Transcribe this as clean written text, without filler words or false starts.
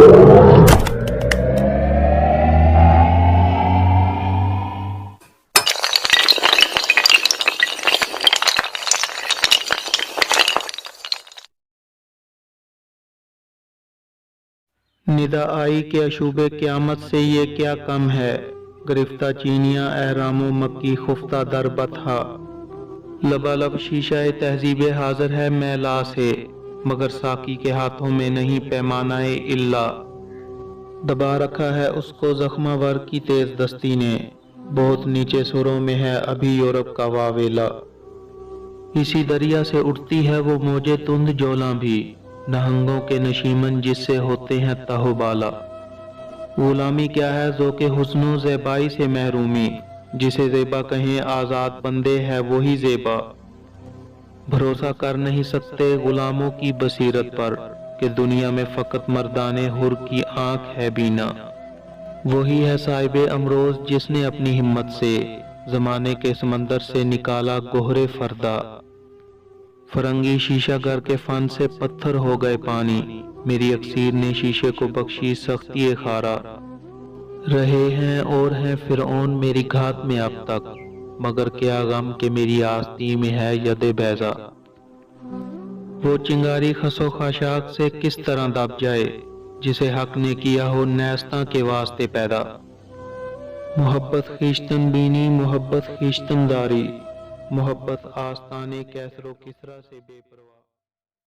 ندا آئی کہ اشوب قیامت سے یہ کیا کم ہے، گرفتہ چینیاں احرام و مکی خفتہ در بطحا، لبالب شیشہ تہذیب حاضر ہے میلا سے، مگر ساقی کے ہاتھوں میں نہیں پیمانہ الا، دبا رکھا ہے اس کو زخمہ ور کی تیز دستی نے، بہت نیچے سروں میں ہے ابھی یورپ کا واویلا، اسی دریا سے اٹھتی ہے وہ موجے تند جولاں بھی، نہنگوں کے نشیمن جس سے ہوتے ہیں تہو بالا، غلامی کیا ہے ذوق حسن و زیبائی سے محرومی، جسے زیبا کہیں آزاد بندے ہے وہی زیبا، بھروسہ کر نہیں سکتے غلاموں کی بصیرت پر، کہ دنیا میں فقط مردان حر کی آنکھ ہے بینا، وہی ہے صاحب امروز جس نے اپنی ہمت سے زمانے کے سمندر سے نکالا گوہر فردا، فرنگی شیشہ گر کے فن سے پتھر ہو گئے پانی، میری اکسیر نے شیشے کو بخشی سختی خارا، رہے ہیں اور ہیں فرعون میری گھات میں اب تک، مگر کیا غم کہ میری آستی میں ہے ید بیضا، وہ چنگاری خس و خاشاک سے کس طرح دب جائے جسے حق نے کیا ہو نیستاں کے واسطے پیدا، محبت خویشتن بینی محبت خویشتن داری، محبت آستانے کیسر و کسریٰ سے بے پرواہ۔